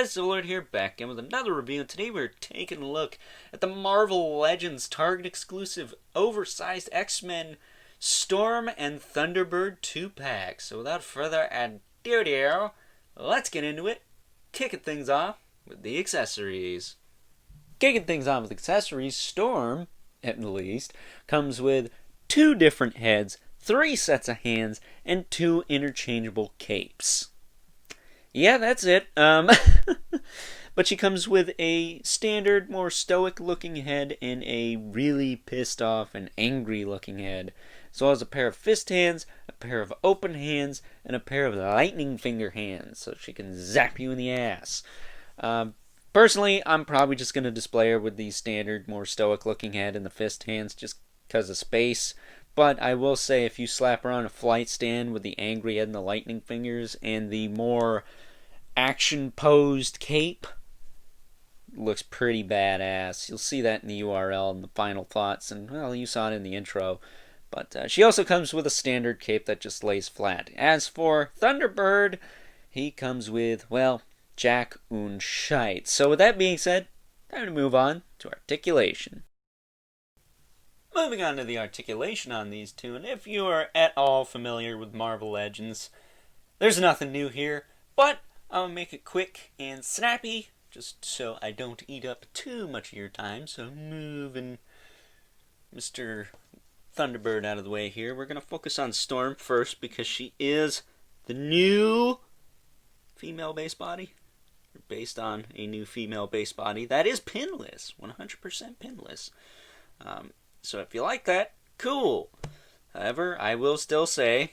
guys, Lord here, back again with another review, and today we're taking a look at the Marvel Legends Target exclusive oversized X-Men Storm and Thunderbird 2-pack. So without further ado, let's get into it, kicking things off with the accessories. Kicking things off with accessories, Storm, at least, comes with 2 different heads, 3 sets of hands, and 2 interchangeable capes. Yeah, that's it. But she comes with a standard, more stoic-looking head and a really pissed-off and angry-looking head, as well as a pair of fist hands, a pair of open hands, and a pair of lightning finger hands, so she can zap you in the ass. Personally, I'm probably just going to display her with the standard, more stoic-looking head and the fist hands, just because of space. But I will say, if you slap her on a flight stand with the angry head and the lightning fingers and the more action-posed cape, looks pretty badass. You'll see that in the URL and the final thoughts, and, well, you saw it in the intro. But she also comes with a standard cape that just lays flat. As for Thunderbird, he comes with, well, Jack und Scheit. So with that being said, time to move on to Articulation. Moving on to the articulation on these two, and if you are at all familiar with Marvel Legends, there's nothing new here, but I'll make it quick and snappy, just so I don't eat up too much of your time. So moving Mr. Thunderbird out of the way here, we're going to focus on Storm first, because she is the new female base body, based on a new female base body that is pinless, 100% pinless. So if you like that, cool. However, I will still say,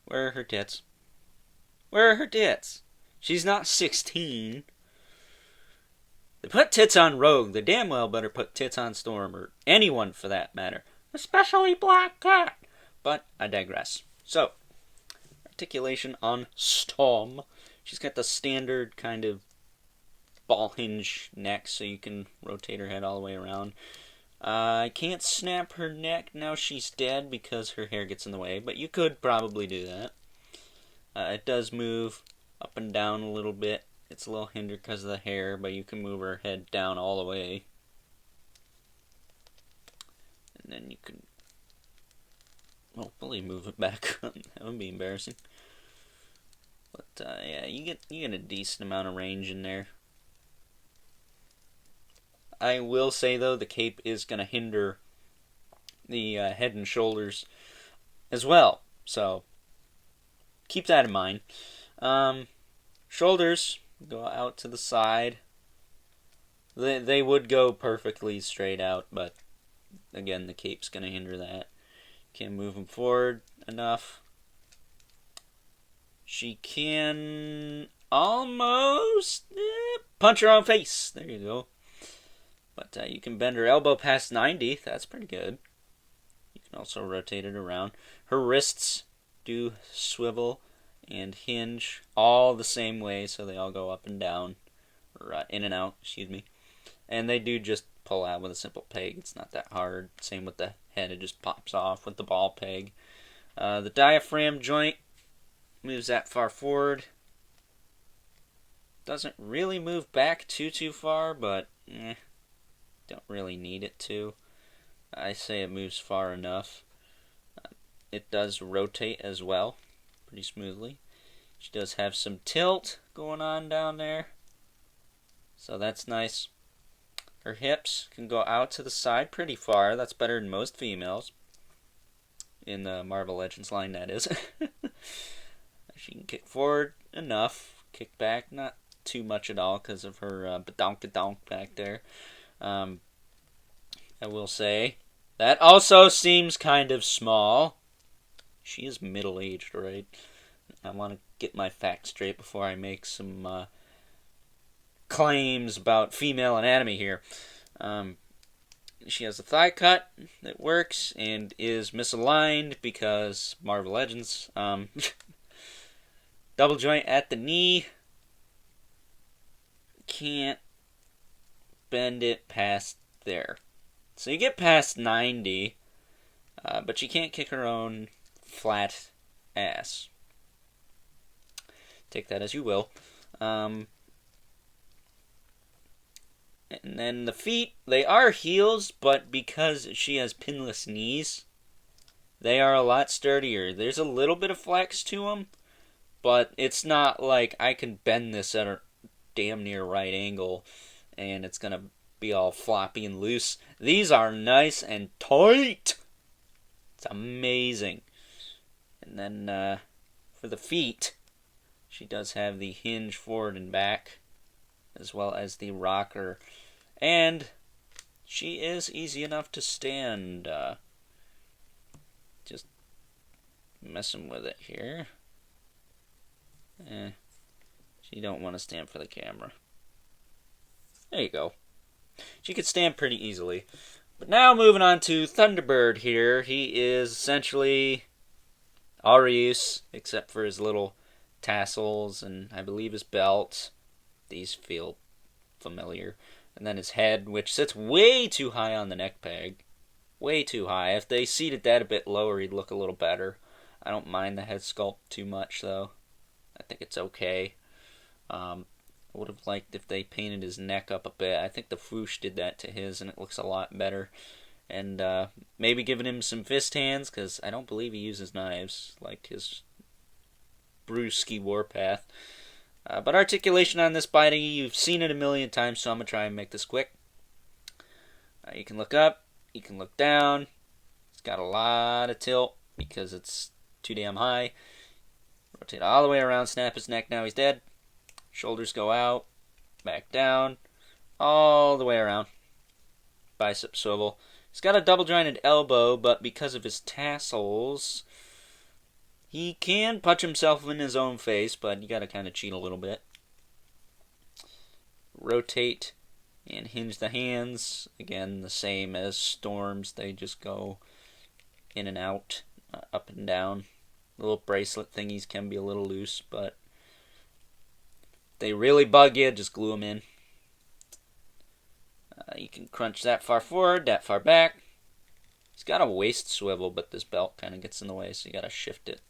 where are her tits? Where are her tits? She's not 16. They put tits on Rogue. They damn well better put tits on Storm, or anyone for that matter. Especially Black Cat. But I digress. So, articulation on Storm. She's got the standard kind of ball hinge neck, so you can rotate her head all the way around. I can't snap her neck now she's dead because her hair gets in the way, but you could probably do that. It does move up and down a little bit. It's a little hindered because of the hair, but you can move her head down all the way. And then you can hopefully move it back up. That would be embarrassing. But yeah, you get a decent amount of range in there. I will say, though, the cape is going to hinder the head and shoulders as well. So, keep that in mind. Shoulders go out to the side. They would go perfectly straight out, but, again, the cape's going to hinder that. Can't move them forward enough. She can almost punch her own face. There you go. But you can bend her elbow past 90. That's pretty good. You can also rotate it around. Her wrists do swivel and hinge all the same way, so they all go up and down, or in and out, excuse me. And they do just pull out with a simple peg. It's not that hard. Same with the head. It just pops off with the ball peg. The diaphragm joint moves that far forward. Doesn't really move back too far, but don't really need it to. I say it moves far enough. It does rotate as well, pretty smoothly. She does have some tilt going on down there, so that's nice. Her hips can go out to the side pretty far. That's better than most females in the Marvel Legends line, that is. She can kick forward enough, kick back not too much at all because of her badonk-a-donk back there. I will say, that also seems kind of small. She is middle-aged, right? I want to get my facts straight before I make some claims about female anatomy here. She has a thigh cut that works and is misaligned because Marvel Legends. Double joint at the knee. Can't bend it past there. So you get past 90, but you can't kick her own flat ass. Take that as you will. And then the feet, they are heels, but because she has pinless knees, they are a lot sturdier. There's a little bit of flex to them, but it's not like I can bend this at a damn near right angle and it's going to be all floppy and loose. These are nice and tight. It's amazing. And then for the feet, she does have the hinge forward and back, as well as the rocker. And she is easy enough to stand. Just messing with it here. She don't want to stand for the camera. There you go. She could stand pretty easily. But now moving on to Thunderbird here. He is essentially all reuse, except for his little tassels and I believe his belt. These feel familiar. And then his head, which sits way too high on the neck peg. Way too high. If they seated that a bit lower, he'd look a little better. I don't mind the head sculpt too much, though. I think it's okay. I would have liked if they painted his neck up a bit. I think the Foosh did that to his, and it looks a lot better. And maybe giving him some fist hands, because I don't believe he uses knives, like his Brewski Warpath. But articulation on this biting, you've seen it a million times, so I'm going to try and make this quick. You can look up, you can look down. It's got a lot of tilt, because it's too damn high. Rotate all the way around, snap his neck, now he's dead. Shoulders go out, back down, all the way around. Bicep swivel. He's got a double jointed elbow, but because of his tassels, he can punch himself in his own face, but you gotta kind of cheat a little bit. Rotate and hinge the hands. Again, the same as Storm's. They just go in and out, up and down. The little bracelet thingies can be a little loose, but they really bug you, just glue them in. You can crunch that far forward, that far back. He's got a waist swivel, but this belt kind of gets in the way, so you gotta shift it.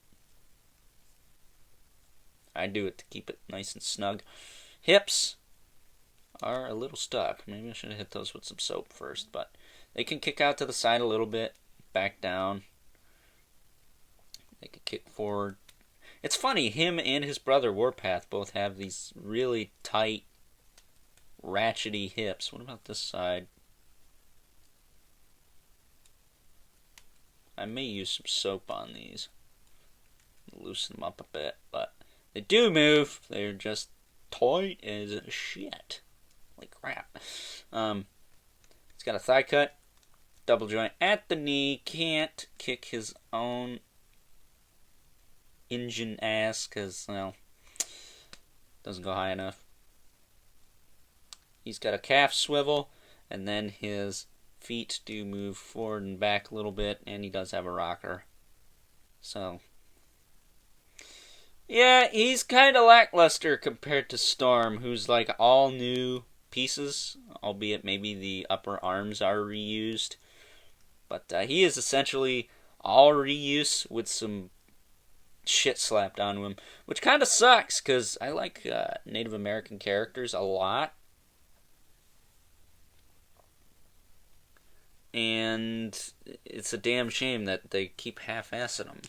I do it to keep it nice and snug. Hips are a little stuck. Maybe I should have hit those with some soap first, but they can kick out to the side a little bit, back down. They can kick forward. It's funny, him and his brother Warpath both have these really tight, ratchety hips. What about this side? I may use some soap on these. Loosen them up a bit, but they do move. They're just tight as shit. Like crap. It's got a thigh cut, double joint at the knee. Can't kick his own engine ass because, well, doesn't go high enough. He's got a calf swivel, and then his feet do move forward and back a little bit, and he does have a rocker. So, yeah, he's kind of lackluster compared to Storm, who's like all new pieces, albeit maybe the upper arms are reused. But he is essentially all reuse with some shit slapped onto him, which kind of sucks because I like Native American characters a lot, and it's a damn shame that they keep half-assing them.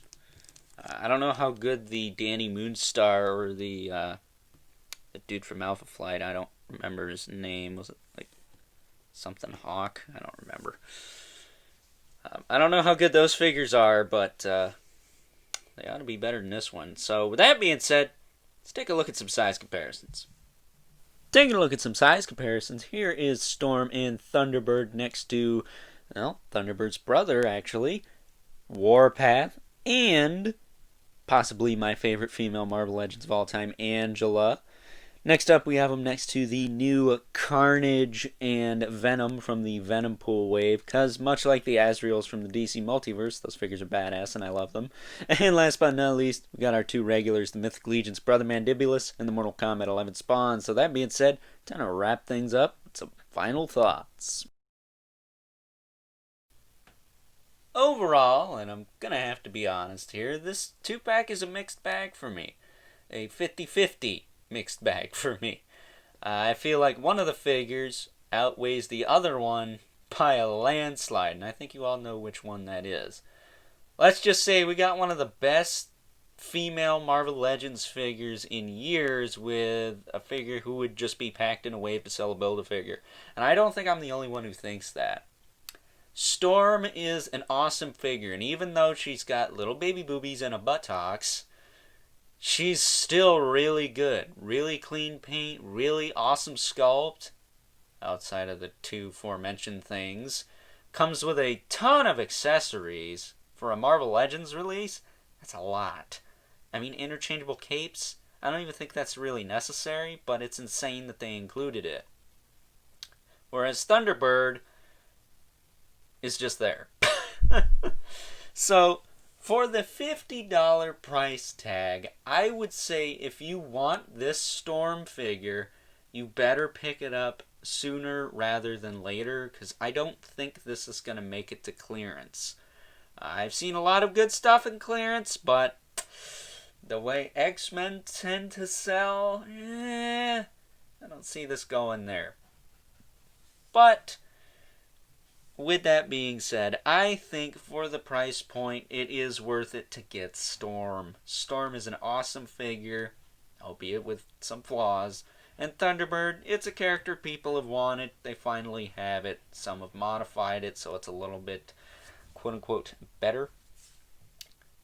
I don't know how good the Danny Moonstar or the dude from Alpha Flight, I don't remember his name, was it like something Hawk? I don't remember. I don't know how good those figures are, but they ought to be better than this one. So, with that being said, let's take a look at some size comparisons. Taking a look at some size comparisons, here is Storm and Thunderbird next to, well, Thunderbird's brother, actually, Warpath, and possibly my favorite female Marvel Legends of all time, Angela. Next up, we have them next to the new Carnage and Venom from the Venom Pool wave, because much like the Azraels from the DC Multiverse, those figures are badass and I love them. And last but not least, we got our two regulars, the Mythic Legion's Brother Mandibulus and the Mortal Kombat 11 Spawn. So that being said, time to wrap things up with some final thoughts. Overall, and I'm going to have to be honest here, this 2-pack is a mixed bag for me. A 50-50. mixed bag for me. I feel like one of the figures outweighs the other one by a landslide, and I think you all know which one that is. Let's just say we got one of the best female Marvel Legends figures in years with a figure who would just be packed in a wave to sell a Build-A-Figure. And I don't think I'm the only one who thinks that. Storm is an awesome figure, and even though she's got little baby boobies and a buttocks, she's still really good. Really clean paint, really awesome sculpt, outside of the two aforementioned things. Comes with a ton of accessories. For a Marvel Legends release, that's a lot. I mean, interchangeable capes, I don't even think that's really necessary, but it's insane that they included it. Whereas Thunderbird is just there. So, for the $50 price tag, I would say if you want this Storm figure, you better pick it up sooner rather than later, because I don't think this is going to make it to clearance. I've seen a lot of good stuff in clearance, but the way X-Men tend to sell, I don't see this going there. But with that being said, I think for the price point, it is worth it to get Storm. Storm is an awesome figure, albeit with some flaws. And Thunderbird, it's a character people have wanted. They finally have it. Some have modified it, so it's a little bit, quote-unquote, better.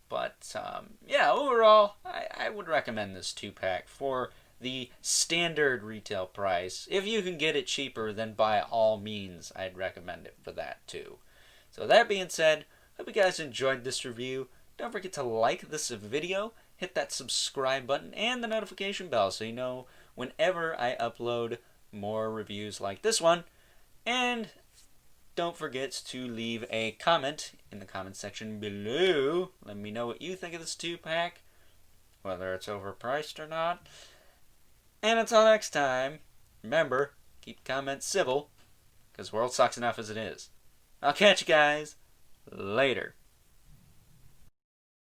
But, overall, I would recommend this 2-pack for the standard retail price. If you can get it cheaper, then by all means, I'd recommend it for that too. So that being said, hope you guys enjoyed this review. Don't forget to like this video, hit that subscribe button, and the notification bell so you know whenever I upload more reviews like this one. And don't forget to leave a comment in the comment section below. Let me know what you think of this 2-pack, whether it's overpriced or not. And until next time, remember, keep comments civil, because the world sucks enough as it is. I'll catch you guys later.